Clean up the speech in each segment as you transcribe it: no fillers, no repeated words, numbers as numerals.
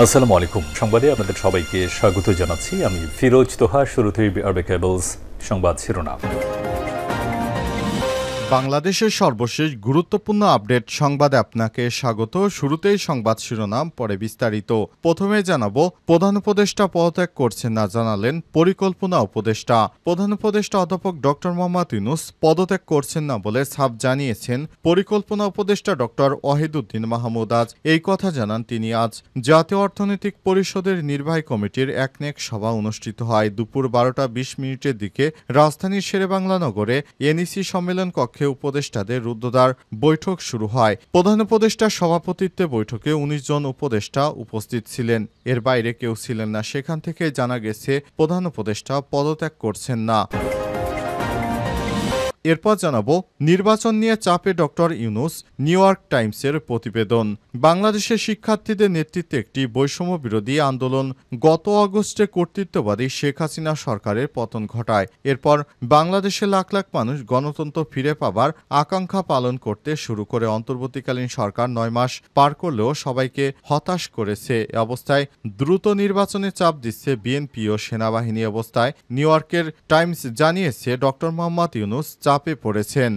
আসসালামু আলাইকুম। সংবাদে আপনাদের সবাইকে স্বাগত জানাচ্ছি। আমি ফিরোজ তোহা। শুরুতেই আরবে কেবলস সংবাদ শিরোনাম। বাংলাদেশের সর্বশেষ গুরুত্বপূর্ণ আপডেট সংবাদে আপনাকে স্বাগত। শুরুতেই সংবাদ শিরোনাম, পরে বিস্তারিত। প্রথমে জানাবো, প্রধান উপদেষ্টা পদত্যাগ করছেন না, জানালেন পরিকল্পনা উপদেষ্টা। প্রধান উপদেষ্টা অধ্যাপক ডক্টর মোহাম্মদ ইউনূস পদত্যাগ করছেন না বলে সাফ জানিয়েছেন পরিকল্পনা উপদেষ্টা ডক্টর ওয়াহিদুদ্দিন মাহমুদ। আজ এই কথা জানান তিনি। আজ জাতীয় অর্থনৈতিক পরিষদের নির্বাহী কমিটির একনেক সভা অনুষ্ঠিত হয়। দুপুর 12:20 দিকে রাজধানীর শেরেবাংলা নগরে এনইসি সম্মেলন কক্ষে উপদেষ্টাদের রুদ্ধদ্বার বৈঠক শুরু হয়। প্রধান উপদেষ্টার সভাপতিত্বে বৈঠকে ১৯ জন উপদেষ্টা উপস্থিত ছিলেন। এর বাইরে কেউ ছিলেন না। সেখান থেকে জানা গেছে প্রধান উপদেষ্টা পদত্যাগ করছেন না। এরপর জানাবো, নির্বাচন নিয়ে চাপে ডক্টর ইউনূস। নিউ ইয়র্ক টাইমসের প্রতিবেদন। বাংলাদেশের শিক্ষার্থীদের নেতৃত্বে একটি বৈষম্য বিরোধী আন্দোলন গত আগস্টে কর্তৃত্ববাদী শেখ হাসিনা সরকারের পতন ঘটায়। এরপর বাংলাদেশে লাখ লাখ মানুষ গণতন্ত্র ফিরে পাবার আকাঙ্ক্ষা পালন করতে শুরু করে। অন্তর্বর্তীকালীন সরকার ৯ মাস পার করলেও সবাইকে হতাশ করেছে। এ অবস্থায় দ্রুত নির্বাচনে চাপ দিচ্ছে বিএনপি ও সেনাবাহিনী। অবস্থায় নিউ ইয়র্কের টাইমস জানিয়েছে ডক্টর মোহাম্মদ ইউনূস চাপে পড়েছেন।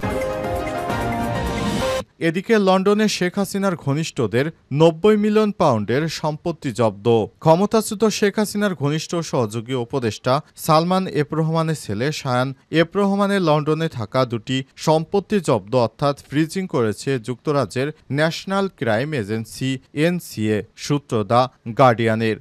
এদিকে লন্ডনে শেখ হাসিনার ঘনিষ্ঠদের ৯০ মিলিয়ন পাউন্ডের সম্পত্তি জব্দ। ক্ষমতাচ্যুত শেখ হাসিনার ঘনিষ্ঠ সহযোগী উপদেষ্টা সালমান এফ রহমানের ছেলে শায়ান এফ রহমানের লন্ডনে থাকা দুটি সম্পত্তি জব্দ অর্থাৎ ফ্রিজিং করেছে যুক্তরাজ্যের ন্যাশনাল ক্রাইম এজেন্সি এনসিএ, সূত্র দ্য গার্ডিয়ানের।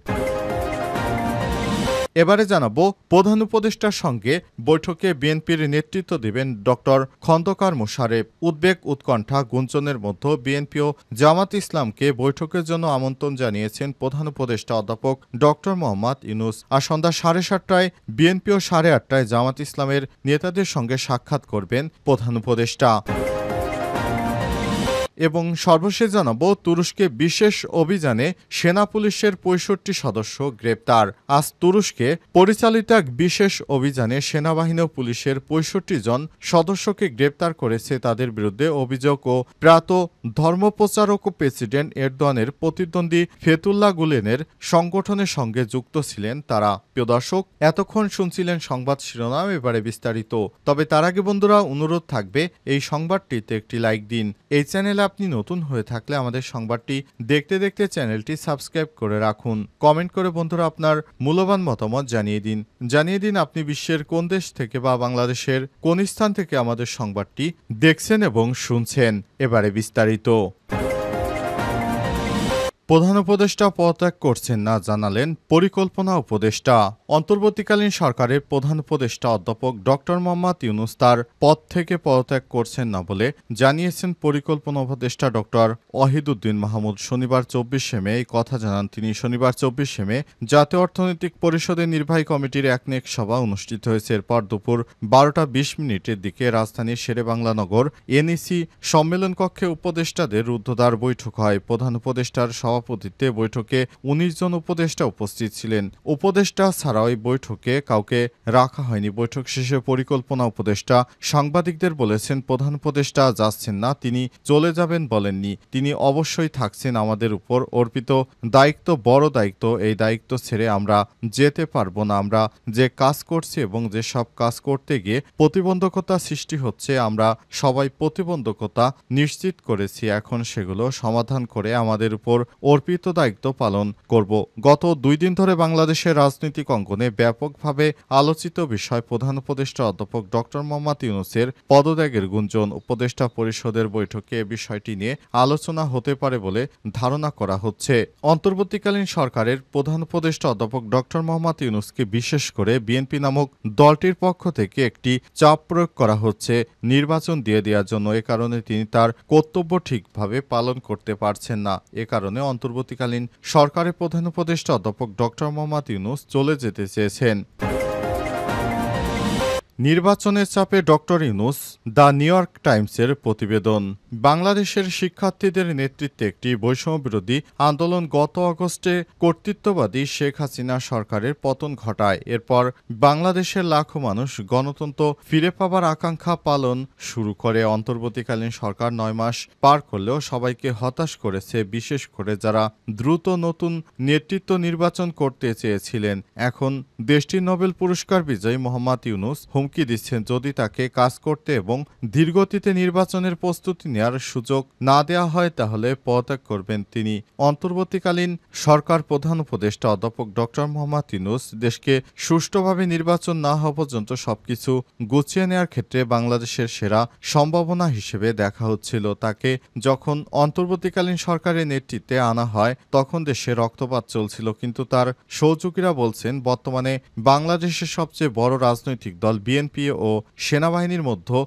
এবারে জানাবো, প্রধান উপদেষ্টার সঙ্গে বৈঠকে বিএনপির নেতৃত্ব দেবেন ডক্টর খন্দকার মোশারেফ। উদ্বেগ, উৎকণ্ঠা, গুঞ্জনের মধ্যে বিএনপি ও জামাত ইসলামকে বৈঠকের জন্য আমন্ত্রণ জানিয়েছেন প্রধান উপদেষ্টা অধ্যাপক ডক্টর মোহাম্মদ ইউনূস। আর সন্ধ্যা 7:30টায় বিএনপি ও 8:30টায় জামাত ইসলামের নেতাদের সঙ্গে সাক্ষাৎ করবেন প্রধান উপদেষ্টা। এবং সর্বশেষ জানাবো, তুরস্কে বিশেষ অভিযানে সেনা পুলিশের ৬৫ সদস্য গ্রেপ্তার। আজ তুরস্কে পরিচালিত এক বিশেষ অভিযানে সেনাবাহিনী ও পুলিশের ৬৫ জন সদস্যকে গ্রেপ্তার করেছে। তাদের বিরুদ্ধে অভিযোগ ও প্রয়াত ধর্মপ্রচারক ও প্রেসিডেন্ট এরদোয়ানের প্রতিদ্বন্দ্বী ফেতুল্লাহ গুলেনের সংগঠনের সঙ্গে যুক্ত ছিলেন তারা। প্রিয় দর্শক, এতক্ষণ শুনছিলেন সংবাদ শিরোনাম, এবারে বিস্তারিত। তবে তার আগে বন্ধুরা, অনুরোধ থাকবে এই সংবাদটিতে একটি লাইক দিন। এই চ্যানেলে আপনি নতুন হয়ে থাকলে আমাদের সংবাদটি দেখতে দেখতে চ্যানেলটি সাবস্ক্রাইব করে রাখুন। কমেন্ট করে বন্ধুরা আপনার মূল্যবান মতামত জানিয়ে দিন আপনি বিশ্বের কোন দেশ থেকে বা বাংলাদেশের কোন স্থান থেকে আমাদের সংবাদটি দেখছেন এবং শুনছেন। এবারে বিস্তারিত। প্রধান উপদেষ্টা পদত্যাগ করছেন না, জানালেন পরিকল্পনা উপদেষ্টা। অন্তর্বর্তীকালীন সরকারের প্রধান উপদেষ্টা অধ্যাপক ডক্টর মোহাম্মদ ইউনূস তার পদ থেকে পদত্যাগ করছেন না বলে জানিয়েছেন পরিকল্পনা উপদেষ্টা ডক্টর ওয়াহিদুদ্দিন মাহমুদ। শনিবার 24শে মে এই কথা জানান তিনি। শনিবার 24শে মে জাতীয় অর্থনৈতিক পরিষদের নির্বাহী কমিটির একনেক সভা অনুষ্ঠিত হয়েছে। এরপর দুপুর 12:20 দিকে রাজধানীর শেরেবাংলা নগর এনইসি সম্মেলন কক্ষে উপদেষ্টাদের রুদ্ধদ্বার বৈঠক হয়। প্রধান উপদেষ্টার সভাপতিত্বে বৈঠকে ১৯ জন উপদেষ্টা উপস্থিত ছিলেন। উপদেষ্টা ছাড়াও এই বৈঠকে কাউকে রাখা হয়নি। বৈঠক শেষে পরিকল্পনা উপদেষ্টা সাংবাদিকদের বলেছেন, প্রধান উপদেষ্টা যাচ্ছেন না, তিনি চলে যাবেন বলেননি। তিনি অবশ্যই থাকছেন। আমাদের উপর অর্পিত দায়িত্ব বড় দায়িত্ব। এই দায়িত্ব ছেড়ে আমরা যেতে পারবো না। আমরা যে কাজ করছি এবং যে সব কাজ করতে গিয়ে প্রতিবন্ধকতা সৃষ্টি হচ্ছে, আমরা সবাই প্রতিবন্ধকতা নিশ্চিত করেছি। এখন সেগুলো সমাধান করে আমাদের উপর অর্পিত দায়িত্ব পালন করব। গত 2 দিন ধরে বাংলাদেশের রাজনৈতিক অঙ্গনে ব্যাপকভাবে আলোচিত বিষয় প্রধান উপদেষ্টা অধ্যাপক ডক্টর মোহাম্মদ ইউনূসের পদত্যাগের গুঞ্জন। উপদেষ্টা পরিষদের বৈঠকে এ বিষয়টি নিয়ে আলোচনা হতে পারে বলে ধারণা করা হচ্ছে। অন্তর্বর্তীকালীন সরকারের প্রধান উপদেষ্টা অধ্যাপক ডক্টর মোহাম্মদ ইউনূসকে বিশেষ করে বিএনপি নামক দলটির পক্ষ থেকে একটি চাপ প্রয়োগ করা হচ্ছে নির্বাচন দিয়ে দেওয়ার জন্য। এ কারণে তিনি তার কর্তব্য ঠিকভাবে পালন করতে পারছেন না। এ কারণে অন্তর্বর্তীকালীন সরকারের প্রধান উপদেষ্টা অধ্যাপক ডক্টর মোহাম্মদ ইউনূস চলে যেতে চেয়েছেন। নির্বাচনের চাপে doctor Yunus, the New York টাইমসের প্রতিবেদন। বাংলাদেশের শিক্ষার্থীদের নেতৃত্বে একটি বৈষম্যবিরোধী আন্দোলন গত আগস্টে কর্তৃত্ববাদী শেখ হাসিনা সরকারের পতন ঘটায়। এরপর বাংলাদেশের লাখো মানুষ গণতন্ত্র ফিরে পাবার আকাঙ্ক্ষা পালন শুরু করে। অন্তর্বর্তীকালীন সরকার 9 মাস পার করলেও সবাইকে হতাশ করেছে, বিশেষ করে যারা দ্রুত নতুন নেতৃত্ব নির্বাচন করতে চেয়েছিলেন। এখন দেশটির নোবেল পুরস্কার বিজয়ী মোহাম্মদ ইউনূস হুমকি দিচ্ছেন, যদি তাকে কাজ করতে এবং ধীরগতিতে নির্বাচনের প্রস্তুতি নেওয়ার সুযোগ না দেওয়া হয় তাহলে পদত্যাগ করবেন তিনি। অন্তর্বর্তীকালীন সরকার প্রধান উপদেষ্টা অধ্যাপক ডক্টর মোহাম্মদ ইউনূস দেশকে সুষ্ঠুভাবে নির্বাচন না হওয়া পর্যন্ত সবকিছু গুছিয়ে নেওয়ার ক্ষেত্রে বাংলাদেশের সেরা সম্ভাবনা হিসেবে দেখা হচ্ছিল। তাকে যখন অন্তর্বর্তীকালীন সরকারের নেতৃত্বে আনা হয় তখন দেশে রক্তপাত চলছিল, কিন্তু তার সহযোগীরা বলছেন বর্তমানে বাংলাদেশের সবচেয়ে বড় রাজনৈতিক দল বিএনপি ও সেনাবাহিনীর মধ্যে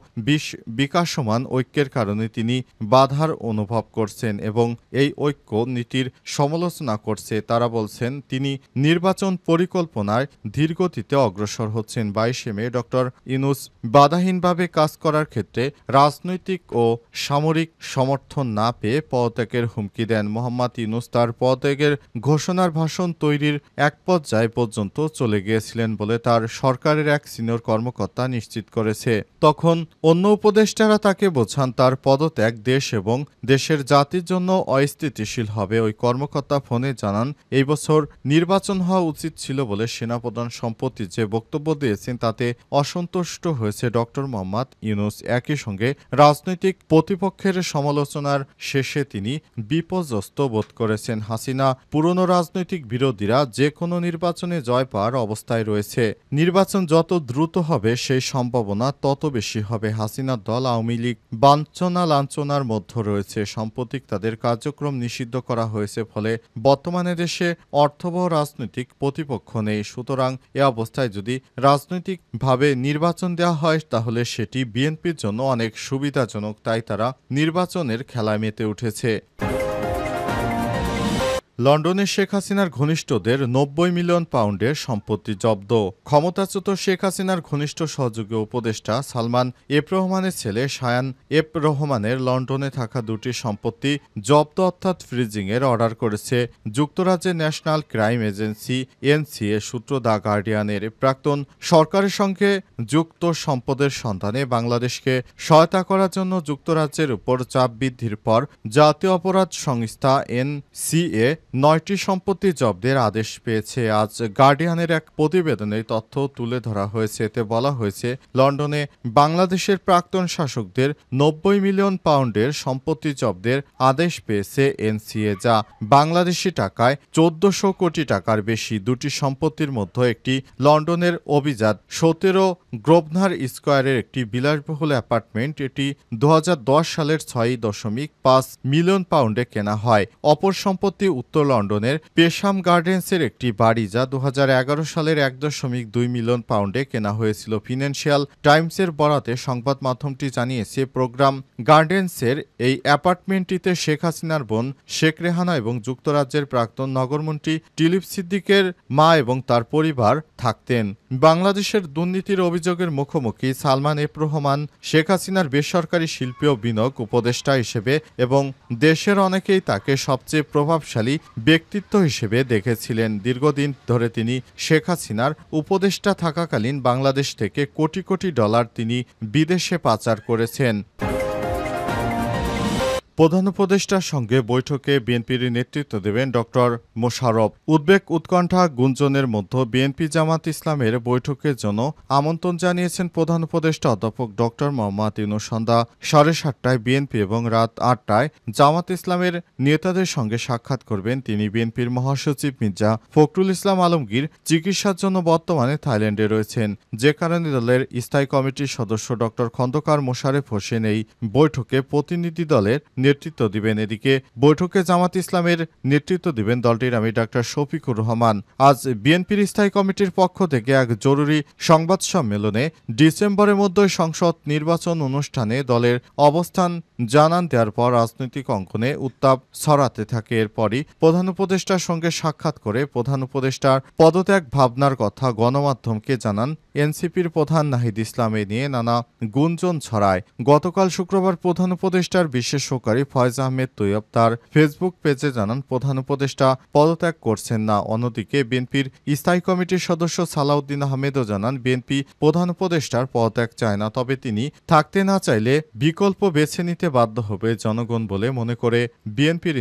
বিকাশমান ঐক্যের কারণে তিনি বাধার অনুভব করছেন এবং এই ঐক্য নীতির সমালোচনা করছে। তারা বলছেন তিনি নির্বাচন পরিকল্পনায় ধীরগতিতে অগ্রসর হচ্ছেন। 22 মে ডক্টর ইউনূস বাধাহীনভাবে কাজ করার ক্ষেত্রে রাজনৈতিক ও সামরিক সমর্থন না পেয়ে পদত্যাগের হুমকি দেন। মোহাম্মদ ইউনূস তার পদত্যাগের ঘোষণার ভাষণ তৈরির এক পর্যায় পর্যন্ত চলে গিয়েছিলেন বলে তার সরকারের এক সিনিয়র কর্মকর্তা নিশ্চিত করেছে। তখন অন্য উপদেষ্টারা তাকে বোঝান তার পদত্যাগ দেশ এবং দেশের জাতির জন্য অস্থিতিশীল হবে। ওই কর্মকর্তা ফোনে জানান, এই বছর নির্বাচন হওয়া উচিত ছিল বলে সেনাপ্রধান সম্প্রতি যে বক্তব্য দিয়েছেন তাতে অসন্তুষ্ট হয়েছে ডক্টর মোহাম্মদ ইউনূস। একই সঙ্গে রাজনৈতিক প্রতিপক্ষের সমালোচনার শেষে তিনি বিপর্যস্ত বোধ করেছেন। হাসিনা পুরনো রাজনৈতিক বিরোধীরা যে কোনো নির্বাচনে জয় পাওয়ার অবস্থায় রয়েছে। নির্বাচন যত দ্রুত হবে সেই সম্ভাবনা তত বেশি হবে। হাসিনার দল আওয়ামী লীগ বাঞ্ছনা লাঞ্ছনার মধ্যে রয়েছে। সাম্প্রতিক তাদের কার্যক্রম নিষিদ্ধ করা হয়েছে, ফলে বর্তমানে দেশে অর্থবহ রাজনৈতিক প্রতিপক্ষ নেই। সুতরাং এ অবস্থায় যদি রাজনৈতিকভাবে নির্বাচন দেওয়া হয় তাহলে সেটি বিএনপির জন্য অনেক সুবিধাজনক, তাই তারা নির্বাচনের খেলায় মেতে উঠেছে। লন্ডনে শেখ হাসিনার ঘনিষ্ঠদের 90 মিলিয়ন পাউন্ডের সম্পত্তি জব্দ। ক্ষমতাচ্যুত শেখ হাসিনার ঘনিষ্ঠ সহযোগী উপদেষ্টা সালমান এফ রহমানের ছেলে শায়ান এফ রহমানের লন্ডনে থাকা দুটি সম্পত্তি জব্দ অর্থাৎ ফ্রিজিংয়ের অর্ডার করেছে যুক্তরাজ্যের ন্যাশনাল ক্রাইম এজেন্সি এনসিএ সূত্র। দ্য গার্ডিয়ানের প্রাক্তন সরকারের সঙ্গে যুক্ত সম্পদের সন্ধানে বাংলাদেশকে সহায়তা করার জন্য যুক্তরাজ্যের উপর চাপ বৃদ্ধির পর জাতীয় অপরাধ সংস্থা এনসিএ 9টি সম্পত্তি জব্দের আদেশ পেয়েছে। আজ গার্ডিয়ানের এক প্রতিবেদনে তথ্য তুলে ধরা হয়েছে। এতে বলা হয়েছে লন্ডনে বাংলাদেশের প্রাক্তন শাসকদের 90 মিলিয়ন পাউন্ডের সম্পত্তি জব্দের আদেশ পেয়েছে এনসিএ, যা বাংলাদেশি টাকায় 1400 কোটি টাকার বেশি। দুটি সম্পত্তির মধ্যে একটি লন্ডনের অভিজাত 17 গ্রোভনার স্কয়ারের একটি বিলাসবহুল অ্যাপার্টমেন্ট। এটি 2010 সালের 6.5 মিলিয়ন পাউন্ডে কেনা হয়। অপর সম্পত্তি উত্তর লন্ডনের পেশাম গার্ডেন্সের একটি বাড়ি, যা 2011 সালের 1.2 মিলিয়ন পাউন্ডে কেনা হয়েছিল। ফিনান্সিয়াল টাইমসের বরাতে সংবাদ মাধ্যমটি জানিয়েছে প্রোগ্রাম গার্ডেন্সের এই অ্যাপার্টমেন্টটিতে শেখ হাসিনার বোন শেখ রেহানা এবং যুক্তরাজ্যের প্রাক্তন নগরমন্ত্রী টিলিপ সিদ্দিকের মা এবং তার পরিবার থাকতেন। বাংলাদেশের দুর্নীতির অভিযোগের মুখোমুখি সালমান এফ রহমান শেখ হাসিনার বেসরকারি শিল্পী ও বিনিয়োগ উপদেষ্টা হিসেবে এবং দেশের অনেকেই তাকে সবচেয়ে প্রভাবশালী ব্যক্তিত্ব হিসেবে দেখেছিলেন। দীর্ঘদিন ধরে তিনি শেখ হাসিনার উপদেষ্টা থাকাকালীন বাংলাদেশ থেকে কোটি কোটি ডলার তিনি বিদেশে পাচার করেছেন। প্রধান উপদেষ্টার সঙ্গে বৈঠকে বিএনপির নেতৃত্ব দেবেন ডক্টর মোশাররফ। উদ্বেগ উৎকণ্ঠা গুঞ্জনের মধ্যে বিএনপি জামাত ইসলামের বৈঠকের জন্য আমন্ত্রণ জানিয়েছেন প্রধান উপদেষ্টা অধ্যাপক ডক্টর মোহাম্মদ ইউনূস। সন্ধ্যা 7:30টায় বিএনপি এবং রাত 8টায় জামাত ইসলামের নেতাদের সঙ্গে সাক্ষাৎ করবেন তিনি। বিএনপির মহাসচিব মির্জা ফখরুল ইসলাম আলমগীর চিকিৎসার জন্য বর্তমানে থাইল্যান্ডে রয়েছেন, যে কারণে দলের স্থায়ী কমিটির সদস্য ডক্টর খন্দকার মোশারেফ হোসেন এই বৈঠকে প্রতিনিধি দলের নেতৃত্ব দিবেন। এদিকে বৈঠকে জামাত ইসলামের নেতৃত্ব দিবেন দলটির আমির ডাক্তার শফিকুর রহমান। আজ বিএনপির স্থায়ী কমিটির পক্ষ থেকে এক জরুরি সংবাদ সম্মেলনে ডিসেম্বরের মধ্যে সংসদ নির্বাচন অনুষ্ঠানে দলের অবস্থান জানান দেওয়ার পর রাজনৈতিক অঙ্গনে উত্তাপ ছড়াতে থাকে। এরপরই প্রধান উপদেষ্টার সঙ্গে সাক্ষাৎ করে প্রধান উপদেষ্টার পদত্যাগ ভাবনার কথা গণমাধ্যমকে জানান এনসিপির প্রধান নাহিদ ইসলাম। এ নিয়ে নানা গুঞ্জন ছড়ায়। গতকাল শুক্রবার প্রধান উপদেষ্টার বিশেষ সহকারী ফয়েজ আহমেদ তৈয়ব তার ফেসবুক পেজে জানান প্রধান উপদেষ্টা পদত্যাগ করছেন না। অন্যদিকে বিএনপির স্থায়ী কমিটির সদস্য সালাউদ্দিন আহমেদও জানান বিএনপি প্রধান উপদেষ্টার পদত্যাগ চায় না, তবে তিনি থাকতে না চাইলে বিকল্প বেছে নিতে বাধ্য হবে জনগণ বলে মনে করে বিএনপির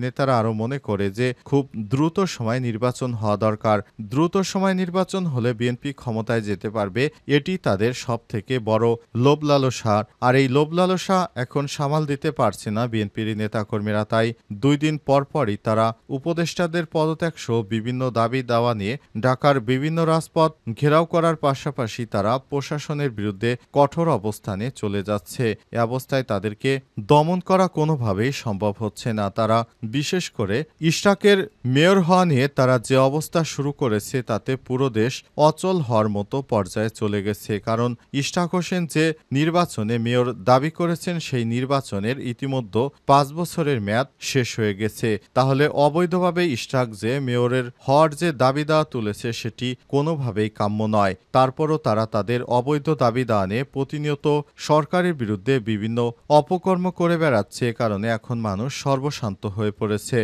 নেতারা আরও মনে করে যে খুব দ্রুত সময় নির্বাচন হওয়া দরকার। দ্রুত সময় নির্বাচন হলে বিএনপি ক্ষমতায় যেতে পারবে, এটি তাদের সবথেকে বড় লোভ লালসা। আর এই লোভ লালসা এখন সামাল দিতে পারছে না বিএনপির নেতাকর্মীরা। তাই 2 দিন পরই তারা উপদেষ্টাদের পদত্যাগ সহ বিভিন্ন দাবি দাওয়া নিয়ে ঢাকার বিভিন্ন রাজপথ ঘেরাও করার পাশাপাশি তারা প্রশাসনের বিরুদ্ধে কঠোর অবস্থানে চলে যাচ্ছে। এ অবস্থায় তাদেরকে দমন করা কোনোভাবেই সম্ভব হচ্ছে না। তারা বিশেষ করে ইশরাকের মেয়র হওয়া নিয়ে তারা যে অবস্থা শুরু করেছে তাতে পুরো দেশ অচল হওয়ার মতো পর্যায়ে চলে গেছে। কারণ ইশরাক হোসেন যে নির্বাচনে মেয়র দাবি করেছেন সেই নির্বাচনের ইতিমধ্যে 5 বছরের মেয়াদ শেষ হয়ে গেছে। তাহলে অবৈধভাবে ইশরাক যে মেয়রের হওয়ার যে দাবি দেওয়া তুলেছে সেটি কোনোভাবেই কাম্য নয়। তারপরও তারা তাদের অবৈধ দাবি দেওয়া নিয়ে প্রতিনিয়ত সরকারের বিরুদ্ধে বিভিন্ন অপকর্ম করে বেড়াচ্ছে। কারণে এখন মানুষ সর্বশান্ত হয়ে পড়েছে।